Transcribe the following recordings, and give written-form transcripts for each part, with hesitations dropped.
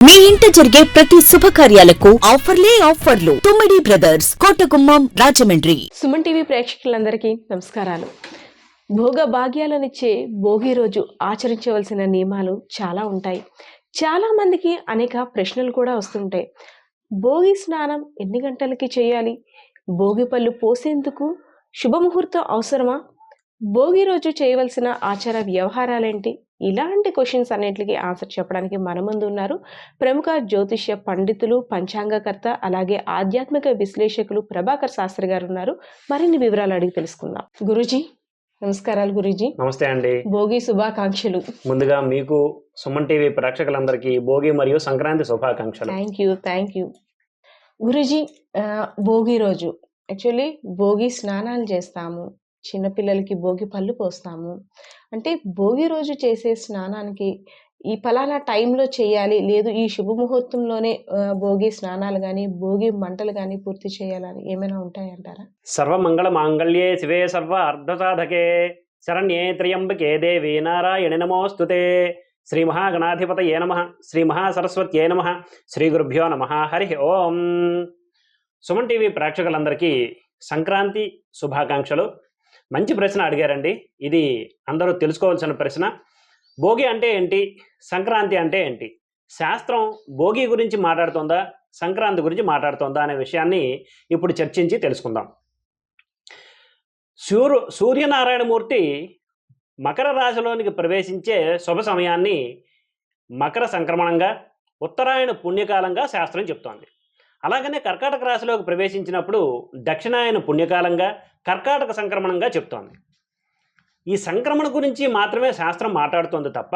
మీ ఇంట జరిగే ప్రతి శుభకార్యాలకు ఆఫర్లు తుమ్మిడి బ్రదర్స్ కోటగుమ్మం రాజమండ్రి. సుమన్ టీవీ ప్రేక్షకులందరికీ నమస్కారాలు. భోగ భాగ్యాలనిచ్చే భోగి రోజు ఆచరించవలసిన నియమాలు చాలా ఉంటాయి. చాలా మందికి అనేక ప్రశ్నలు కూడా వస్తుంటాయి. భోగి స్నానం ఎన్ని గంటలకి చేయాలి? భోగి పళ్ళు పోసేందుకు శుభముహూర్తం అవసరమా? భోగి రోజు చేయవలసిన ఆచార వ్యవహారాలేంటి? ఇలాంటి క్వశ్చన్స్ అన్నింటికి ఆన్సర్ చెప్పడానికి మన ముందు ఉన్నారు ప్రముఖ జ్యోతిష్య పండితులు, పంచాంగకర్త, అలాగే ఆధ్యాత్మిక విశ్లేషకులు ప్రభాకర్ శాస్త్రి గారు ఉన్నారు. మరిన్ని వివరాలు అడిగి తెలుసుకుందాం. గురూజీ నమస్కారాలు. గురూజీ నమస్తే అండి. భోగి శుభాకాంక్షలు. ముందుగా మీకు సుమన్ టీవీ ప్రేక్షకులందరికీ భోగి మరియు సంక్రాంతి శుభాకాంక్షలు. Thank you Guruji. భోగి రోజు యాక్చువల్లీ భోగి స్నానాలు చేస్తాము, చిన్నపిల్లలకి భోగి పళ్ళు పోస్తాము. అంటే భోగి రోజు చేసే స్నానానికి ఈ ఫలానా టైంలో చేయాలి, లేదు ఈ శుభముహూర్తంలోనే భోగి స్నానాలు కానీ భోగి మంటలు కానీ పూర్తి చేయాలని ఏమైనా ఉంటాయంటారా? సర్వమంగళ మాంగళ్యే శివే సర్వ అర్ధసాధకే శరణ్యే త్ర్యంబకే దేవి నారాయణి నమోస్తుతే. శ్రీ మహాగణాధిపతయే నమః, శ్రీ మహాసరస్వత్యే నమః, శ్రీ గురుభ్యో నమః. హరి ఓం. సుమన్ టీవీ ప్రేక్షకులందరికీ సంక్రాంతి శుభాకాంక్షలు. మంచి ప్రశ్న అడిగారండి. ఇది అందరూ తెలుసుకోవాల్సిన ప్రశ్న. భోగి అంటే ఏంటి, సంక్రాంతి అంటే ఏంటి? శాస్త్రం భోగి గురించి మాట్లాడుతోందా, సంక్రాంతి గురించి మాట్లాడుతోందా అనే విషయాన్ని ఇప్పుడు చర్చించి తెలుసుకుందాం. సూర్యనారాయణమూర్తి మకర రాశిలోనికి ప్రవేశించే శుభ సమయాన్ని మకర సంక్రమణంగా, ఉత్తరాయణ పుణ్యకాలంగా శాస్త్రం చెప్తోంది. అలాగనే కర్కాటక రాశిలోకి ప్రవేశించినప్పుడు దక్షిణాయన పుణ్యకాలంగా, కర్కాటక సంక్రమణంగా చెప్తోంది. ఈ సంక్రమణ గురించి మాత్రమే శాస్త్రం మాట్లాడుతోంది తప్ప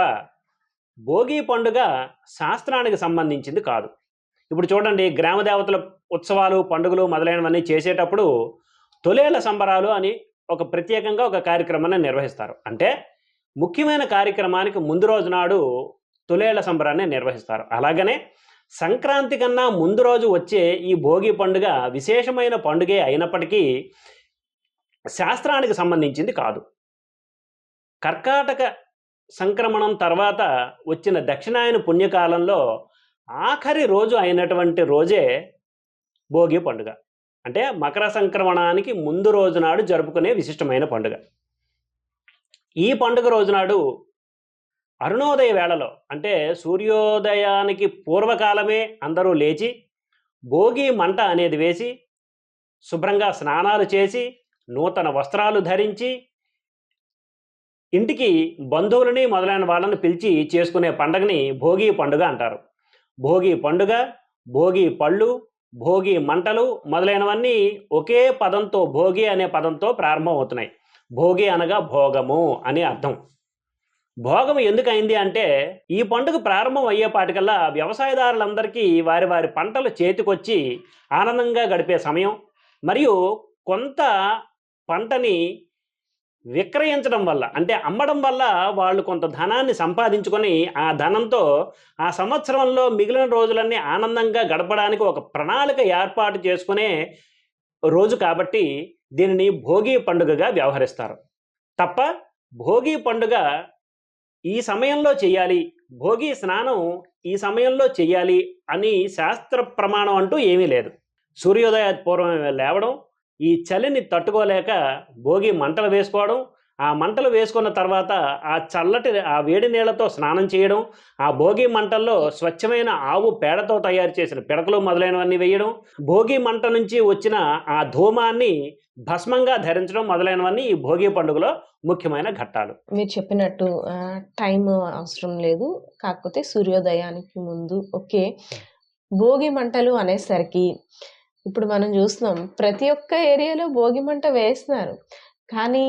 భోగి పండుగ శాస్త్రానికి సంబంధించింది కాదు. ఇప్పుడు చూడండి, గ్రామ దేవతల ఉత్సవాలు, పండుగలు మొదలైనవన్నీ చేసేటప్పుడు తొలేళ్ల సంబరాలు అని ఒక ప్రత్యేకంగా ఒక కార్యక్రమాన్ని నిర్వహిస్తారు. అంటే ముఖ్యమైన కార్యక్రమానికి ముందు రోజు నాడు తొలేళ్ల సంబరాన్ని నిర్వహిస్తారు. అలాగనే సంక్రాంతి కన్నా ముందు రోజు వచ్చే ఈ భోగి పండుగ విశేషమైన పండుగే అయినప్పటికీ శాస్త్రానికి సంబంధించింది కాదు. కర్కాటక సంక్రమణం తర్వాత వచ్చిన దక్షిణాయన పుణ్యకాలంలో ఆఖరి రోజు అయినటువంటి రోజే భోగి పండుగ. అంటే మకర సంక్రమణానికి ముందు రోజు నాడు జరుపుకునే విశిష్టమైన పండుగ. ఈ పండుగ రోజునాడు అరుణోదయ వేళలో, అంటే సూర్యోదయానికి పూర్వకాలమే అందరూ లేచి భోగి మంట అనేది వేసి శుభ్రంగా స్నానాలు చేసి నూతన వస్త్రాలు ధరించి ఇంటికి బంధువులని మొదలైన వాళ్ళని పిలిచి చేసుకునే పండుగని భోగి పండుగ అంటారు. భోగి పండుగ, భోగి పళ్ళు, భోగి మంటలు మొదలైనవన్నీ ఒకే పదంతో, భోగి అనే పదంతో ప్రారంభం అవుతున్నాయి. భోగి అనగా భోగము అని అర్థం. భోగం ఎందుకైంది అంటే ఈ పండుగ ప్రారంభం అయ్యేపాటికల్లా వ్యవసాయదారులందరికీ వారి వారి పంటలు చేతికొచ్చి ఆనందంగా గడిపే సమయం, మరియు కొంత పంటని విక్రయించడం వల్ల, అంటే అమ్మడం వల్ల వాళ్ళు కొంత ధనాన్ని సంపాదించుకొని ఆ ధనంతో ఆ సంవత్సరంలో మిగిలిన రోజులన్నీ ఆనందంగా గడపడానికి ఒక ప్రణాళిక ఏర్పాటు చేసుకునే రోజు కాబట్టి దీనిని భోగి పండుగగా వ్యవహరిస్తారు తప్ప భోగి పండుగ ఈ సమయంలో చెయ్యాలి, భోగి స్నానం ఈ సమయంలో చెయ్యాలి అని శాస్త్ర ప్రమాణం అంటూ ఏమీ లేదు. సూర్యోదయ పూర్వం లేవడం, ఈ చలిని తట్టుకోలేక భోగి మంటలు వేసుకోవడం, ఆ మంటలు వేసుకున్న తర్వాత ఆ వేడి నీళ్లతో స్నానం చేయడం, ఆ భోగి మంటల్లో స్వచ్ఛమైన ఆవు పేడతో తయారు చేసిన పిడకలు మొదలైనవన్నీ వేయడం, భోగి మంట నుంచి వచ్చిన ఆ ధూమాన్ని భస్మంగా ధరించడం మొదలైనవన్నీ ఈ భోగి పండుగలో ముఖ్యమైన ఘట్టాలు. మీరు చెప్పినట్టు టైం అవసరం లేదు, కాకపోతే సూర్యోదయానికి ముందు ఓకే. భోగి మంటలు అనేసరికి ఇప్పుడు మనం చూస్తున్నాం ప్రతి ఒక్క ఏరియాలో భోగి మంట వేస్తున్నారు. కానీ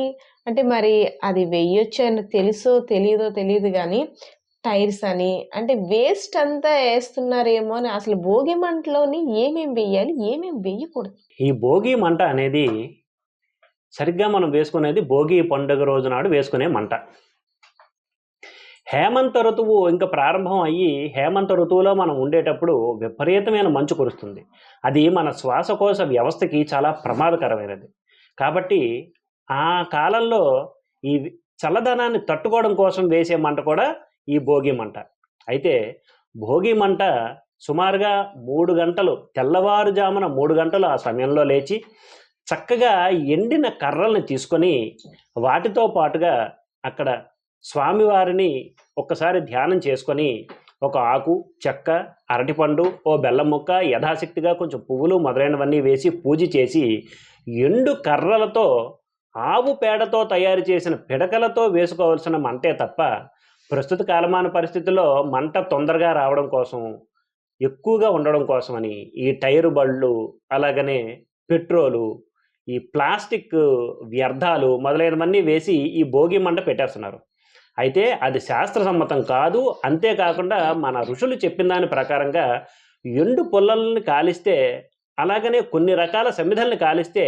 అంటే మరి అది వెయ్యొచ్చు అని తెలియదు కానీ టైర్స్ అని అంటే వేస్ట్ అంతా వేస్తున్నారేమో అని. అసలు భోగి మంటలోని ఏమేమి వేయాలి, ఏమేమి వేయకూడదు? ఈ భోగి మంట అనేది సరిగ్గా మనం వేసుకునేది భోగి పండుగ రోజు నాడు వేసుకునే మంట. హేమంత ఋతువు ఇంకా ప్రారంభం అయ్యి హేమంత ఋతువులో మనం ఉండేటప్పుడు విపరీతమైన మంచు కురుస్తుంది. అది మన శ్వాసకోశ వ్యవస్థకి చాలా ప్రమాదకరమైనది. కాబట్టి ఆ కాలంలో ఈ చల్లదనాన్ని తట్టుకోవడం కోసం వేసే మంట కూడా ఈ భోగి మంట. అయితే భోగి మంట సుమారుగా 3 గంటలు, తెల్లవారుజామున 3 గంటలు ఆ సమయంలో లేచి చక్కగా ఎండిన కర్రల్ని తీసుకొని వాటితో పాటుగా అక్కడ స్వామివారిని ఒక్కసారి ధ్యానం చేసుకొని ఒక ఆకు, చెక్క, అరటిపండు, ఓ బెల్లం ముక్క, యథాశక్తిగా కొంచెం పువ్వులు మొదలైనవన్నీ వేసి పూజ చేసి ఎండు కర్రలతో ఆవు పేడతో తయారు చేసిన పిడకలతో వేసుకోవాల్సిన మంటే తప్ప ప్రస్తుత కాలమాన పరిస్థితుల్లో మంట తొందరగా రావడం కోసం, ఎక్కువగా ఉండడం కోసమని ఈ టైరు బళ్ళు, అలాగనే పెట్రోలు, ఈ ప్లాస్టిక్ వ్యర్థాలు మొదలైనవన్నీ వేసి ఈ భోగి మంట పెట్టేస్తున్నారు. అయితే అది శాస్త్రసమ్మతం కాదు. అంతేకాకుండా మన ఋషులు చెప్పిన దాని ప్రకారంగా ఎండు పుల్లల్ని కాలిస్తే, అలాగనే కొన్ని రకాల సమిధల్ని కాలిస్తే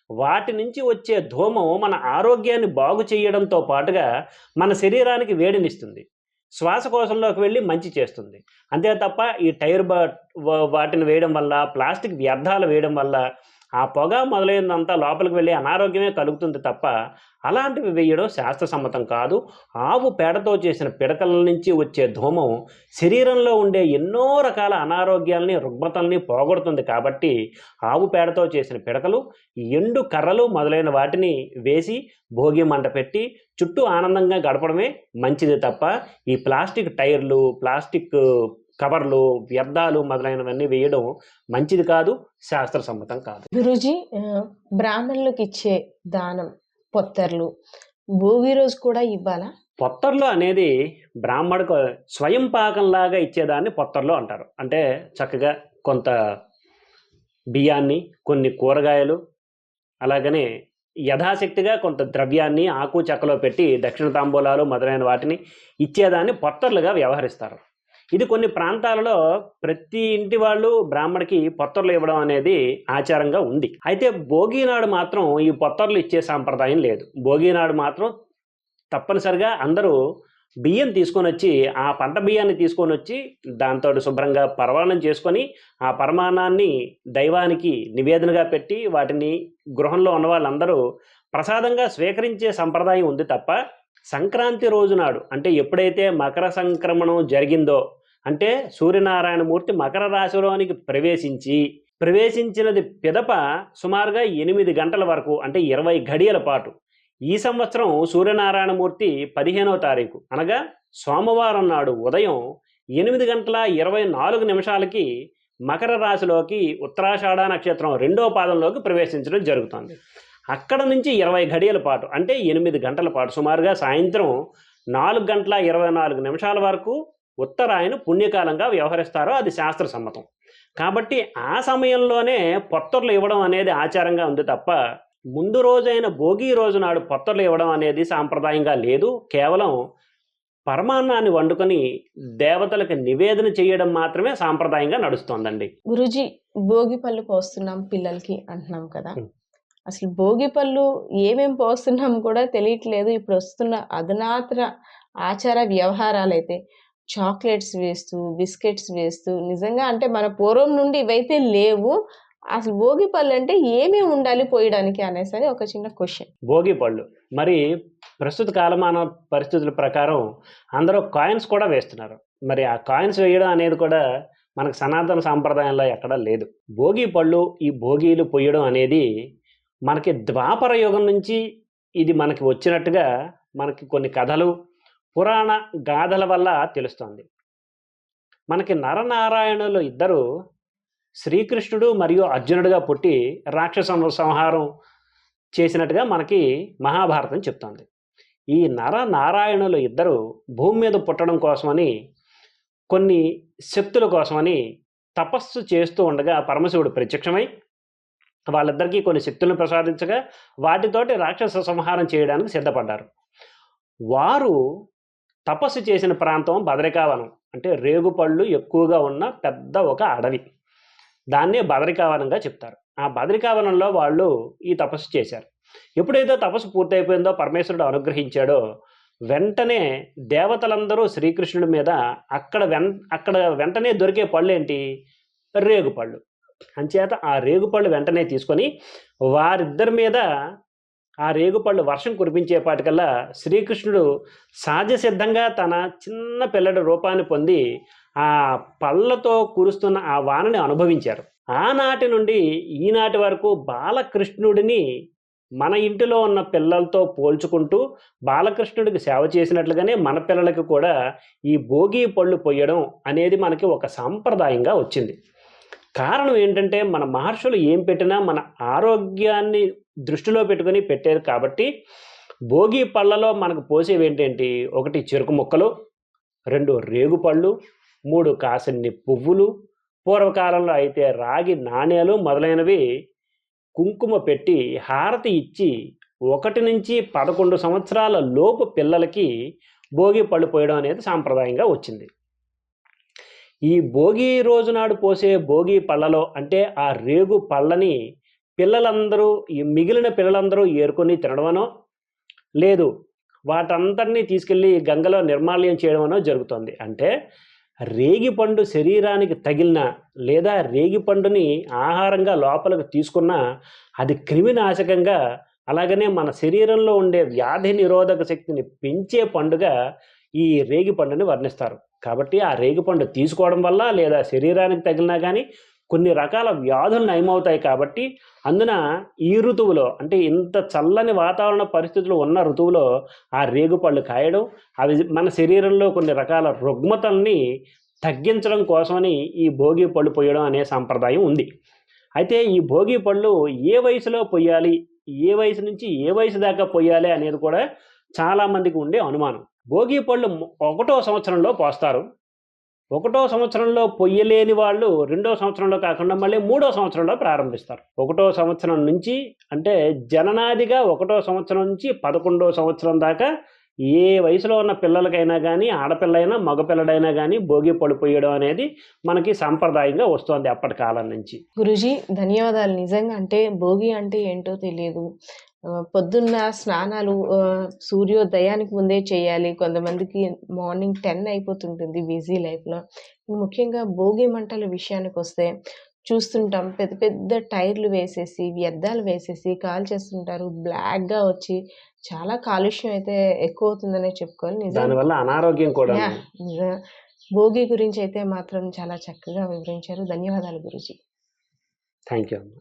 వాటి నుంచి వచ్చే ధూమం మన ఆరోగ్యాన్ని బాగు చేయడంతో పాటుగా మన శరీరానికి వేడినిస్తుంది, శ్వాసకోశంలోకి వెళ్ళి మంచి చేస్తుంది. అంతే తప్ప ఈ టైర్ వాటిని వేయడం వల్ల, ప్లాస్టిక్ వ్యర్థాలు వేయడం వల్ల ఆ పొగ మొదలైనంతా లోపలికి వెళ్ళి అనారోగ్యమే కలుగుతుంది తప్ప అలాంటివి వేయడం శాస్త్రసమ్మతం కాదు. ఆవు పేడతో చేసిన పిడకల నుంచి వచ్చే ధూమం శరీరంలో ఉండే ఎన్నో రకాల అనారోగ్యాలని, రుగ్మతల్ని పోగొడుతుంది. కాబట్టి ఆవు పేడతో చేసిన పిడకలు, ఎండు కర్రలు మొదలైన వాటిని వేసి భోగి మంట పెట్టి చుట్టూ ఆనందంగా గడపడమే మంచిది తప్ప ఈ ప్లాస్టిక్ టైర్లు, ప్లాస్టిక్ కవర్లు, వ్యర్థాలు మొదలైనవన్నీ వేయడం మంచిది కాదు, శాస్త్రసమ్మతం కాదు. గురూజీ, బ్రాహ్మణులకు ఇచ్చే దానం పొత్తర్లు భోగి రోజు కూడా ఇవ్వాలా? పొత్తర్లు అనేది బ్రాహ్మణుకు స్వయం పాకంలాగా ఇచ్చేదాన్ని పొత్తర్లు అంటారు. అంటే చక్కగా కొంత బియ్యాన్ని, కొన్ని కూరగాయలు, అలాగనే యథాశక్తిగా కొంత ద్రవ్యాన్ని ఆకు చెక్కలో పెట్టి దక్షిణ తాంబూలాలు మొదలైన వాటిని ఇచ్చేదాన్ని పొత్తర్లుగా వ్యవహరిస్తారు. ఇది కొన్ని ప్రాంతాలలో ప్రతి ఇంటి వాళ్ళు బ్రాహ్మడికి పొత్తర్లు ఇవ్వడం అనేది ఆచారంగా ఉంది. అయితే భోగి నాడు మాత్రం ఈ పొత్తర్లు ఇచ్చే సాంప్రదాయం లేదు. భోగి నాడు మాత్రం తప్పనిసరిగా అందరూ బియ్యం తీసుకొని వచ్చి, ఆ పంట బియ్యాన్ని తీసుకొని వచ్చి దాంతో శుభ్రంగా పరమాన్నం చేసుకొని ఆ పరమాన్నాన్ని దైవానికి నివేదనగా పెట్టి వాటిని గృహంలో ఉన్న వాళ్ళందరూ ప్రసాదంగా స్వీకరించే సంప్రదాయం ఉంది తప్ప సంక్రాంతి రోజు నాడు, అంటే ఎప్పుడైతే మకర సంక్రమణం జరిగిందో, అంటే సూర్యనారాయణమూర్తి మకర రాశిలోనికి ప్రవేశించినది పిదప సుమారుగా 8 గంటల వరకు, అంటే 20 గడియల పాటు ఈ సంవత్సరం సూర్యనారాయణమూర్తి 15వ తారీఖు అనగా సోమవారం నాడు ఉదయం 8:24 మకర రాశిలోకి ఉత్తరాషాఢ నక్షత్రం 2వ పాదంలోకి ప్రవేశించడం జరుగుతుంది. అక్కడ నుంచి 20 గడియల పాటు, అంటే 8 గంటల పాటు, సుమారుగా సాయంత్రం 4:24 వరకు ఉత్తరాయణ పుణ్యకాలంగా వ్యవహరిస్తారో అది శాస్త్ర సమ్మతం. కాబట్టి ఆ సమయంలోనే పొత్తర్లు ఇవ్వడం అనేది ఆచారంగా ఉంది తప్ప ముందు రోజైన భోగి రోజు నాడు పొత్తర్లు ఇవ్వడం అనేది సాంప్రదాయంగా లేదు. కేవలం పరమాన్నాన్ని వండుకొని దేవతలకు నివేదన చేయడం మాత్రమే సాంప్రదాయంగా నడుస్తోందండి. గురూజీ, భోగి పళ్ళు పోస్తున్నాం పిల్లలకి అంటున్నాం కదా, అసలు భోగి పళ్ళు ఏమేం పోస్తున్నాం కూడా తెలియట్లేదు. ఇప్పుడు వస్తున్న అధునాతన ఆచార వ్యవహారాలు అయితే చాక్లెట్స్ వేస్తూ, బిస్కెట్స్ వేస్తూ, నిజంగా అంటే మన పూర్వం నుండి ఇవైతే లేవు. అసలు భోగి పళ్ళు అంటే ఏమేమి ఉండాలి పోయడానికి అనేసి ఒక చిన్న క్వశ్చన్. భోగి పళ్ళు మరి ప్రస్తుత కాలమాన పరిస్థితుల ప్రకారం అందరూ కాయిన్స్ కూడా వేస్తున్నారు. మరి ఆ కాయిన్స్ వేయడం అనేది కూడా మనకు సనాతన సాంప్రదాయంలో ఎక్కడా లేదు. భోగి పళ్ళు, ఈ భోగీలు పొయ్యడం అనేది మనకి ద్వాపర యుగం నుంచి ఇది మనకి వచ్చినట్టుగా మనకి కొన్ని కథలు, పురాణ గాథల వల్ల తెలుస్తోంది. మనకి నరనారాయణులు ఇద్దరు శ్రీకృష్ణుడు మరియు అర్జునుడిగా పుట్టి రాక్షస సంహారం చేసినట్టుగా మనకి మహాభారతం చెప్తోంది. ఈ నరనారాయణులు ఇద్దరు భూమి మీద పుట్టడం కోసమని, కొన్ని శక్తుల కోసమని తపస్సు చేస్తూ ఉండగా పరమశివుడు ప్రత్యక్షమై వాళ్ళిద్దరికీ కొన్ని శక్తులను ప్రసాదించగా వాటితోటి రాక్షస సంహారం చేయడానికి సిద్ధపడ్డారు. వారు తపస్సు చేసిన ప్రాంతం బదరికావనం, అంటే రేగుపళ్ళు ఎక్కువగా ఉన్న పెద్ద ఒక అడవి. దాన్నే బదరికావనంగా చెప్తారు. ఆ బదరికావనంలో వాళ్ళు ఈ తపస్సు చేశారు. ఎప్పుడైతే తపస్సు పూర్తయిపోయిందో, పరమేశ్వరుడు అనుగ్రహించాడో, వెంటనే దేవతలందరూ శ్రీకృష్ణుడి మీద అక్కడ వెంటనే దొరికే పళ్ళు ఏంటి? రేగుపళ్ళు. అంచేత ఆ రేగుపళ్ళు వెంటనే తీసుకొని వారిద్దరి మీద ఆ రేగుపళ్ళు వర్షం కురిపించేపాటికల్లా శ్రీకృష్ణుడు సహజ సిద్ధంగా తన చిన్న పిల్లడి రూపాన్ని పొంది ఆ పళ్ళతో కురుస్తున్న ఆ వానని అనుభవించారు. ఆనాటి నుండి ఈనాటి వరకు బాలకృష్ణుడిని మన ఇంటిలో ఉన్న పిల్లలతో పోల్చుకుంటూ బాలకృష్ణుడికి సేవ చేసినట్లుగానే మన పిల్లలకి కూడా ఈ భోగి పళ్ళు పొయ్యడం అనేది మనకి ఒక సాంప్రదాయంగా వచ్చింది. కారణం ఏంటంటే మన మహర్షులు ఏం పెట్టినా మన ఆరోగ్యాన్ని దృష్టిలో పెట్టుకొని పెట్టారు కాబట్టి భోగి పళ్ళలో మనకు పోసేవి ఏంటేంటి, 1 చెరుకు ముక్కలు, 2 రేగుపళ్ళు, 3 కాసిన్ని పువ్వులు, పూర్వకాలంలో అయితే రాగి నాణేలు మొదలైనవి కుంకుమ పెట్టి హారతి ఇచ్చి 1 నుంచి 11 సంవత్సరాల లోపు పిల్లలకి భోగి పళ్ళు పోయడం అనేది సాంప్రదాయంగా వచ్చింది. ఈ భోగి రోజు నాడు పోసే భోగి పళ్ళలో అంటే ఆ రేగు పళ్ళని పిల్లలందరూ ఈ మిగిలిన పిల్లలందరూ ఏరుకొని తినడమనో, లేదు వాటంతటిని తీసుకెళ్ళి గంగలో నిర్మాల్యం చేయడమనో జరుగుతుంది. అంటే రేగిపండు శరీరానికి తగిలిన లేదా రేగిపండుని ఆహారంగా లోపలికి తీసుకున్నా అది క్రిమినాశకంగా, అలాగనే మన శరీరంలో ఉండే వ్యాధి నిరోధక శక్తిని పెంచే పండుగ ఈ రేగిపండుని వర్ణిస్తారు. కాబట్టి ఆ రేగిపండు తీసుకోవడం వల్ల లేదా శరీరానికి తగిలినా కానీ కొన్ని రకాల వ్యాధులు నయమవుతాయి. కాబట్టి అందున ఈ ఋతువులో అంటే ఇంత చల్లని వాతావరణ పరిస్థితులు ఉన్న ఋతువులో ఆ రేగుపళ్ళు కాయడం, అవి మన శరీరంలో కొన్ని రకాల రుగ్మతల్ని తగ్గించడం కోసమని ఈ భోగి పళ్ళు పొయ్యడం అనే సాంప్రదాయం ఉంది. అయితే ఈ భోగి పళ్ళు ఏ వయసులో పొయ్యాలి, ఏ వయసు నుంచి ఏ వయసు దాకా పొయ్యాలి అనేది కూడా చాలామందికి ఉండే అనుమానం. భోగి పళ్ళు 1వ సంవత్సరంలో పోస్తారు. 1వ సంవత్సరంలో పొయ్యలేని వాళ్ళు 2వ సంవత్సరంలో కాకుండా మళ్ళీ 3వ సంవత్సరంలో ప్రారంభిస్తారు. 1వ సంవత్సరం నుంచి అంటే జననాదిగా 1వ సంవత్సరం నుంచి 11వ సంవత్సరం దాకా ఏ వయసులో ఉన్న పిల్లలకైనా కానీ, ఆడపిల్లైనా మగపిల్లడైనా కానీ భోగి పళ్ళు పొయ్యడం అనేది మనకి సాంప్రదాయంగా వస్తుంది అప్పటి కాలం నుంచి. గురూజీ ధన్యవాదాలు. నిజంగా అంటే భోగి అంటే ఏంటో తెలియదు. పొద్దున్న స్నానాలు సూర్యోదయానికి ముందే చేయాలి. కొంతమందికి మార్నింగ్ 10 అయిపోతుంటుంది బిజీ లైఫ్‌లో. ముఖ్యంగా భోగి మంటల విషయానికొస్తే చూస్తుంటాం పెద్ద పెద్ద టైర్లు వేసేసి, వ్యర్థాలు వేసేసి కాల్చేస్తుంటారు. బ్లాక్‌గా వచ్చి చాలా కాలుష్యం అయితే ఎక్కువవుతుందనే చెప్పుకోవాలి. దానివల్ల అనారోగ్యం కూడా. యాహ్! భోగి గురించి అయితే మాత్రం చాలా చక్కగా వివరించారు. ధన్యవాదాలు గురూజీ. థ్యాంక్ యూ అమ్మా.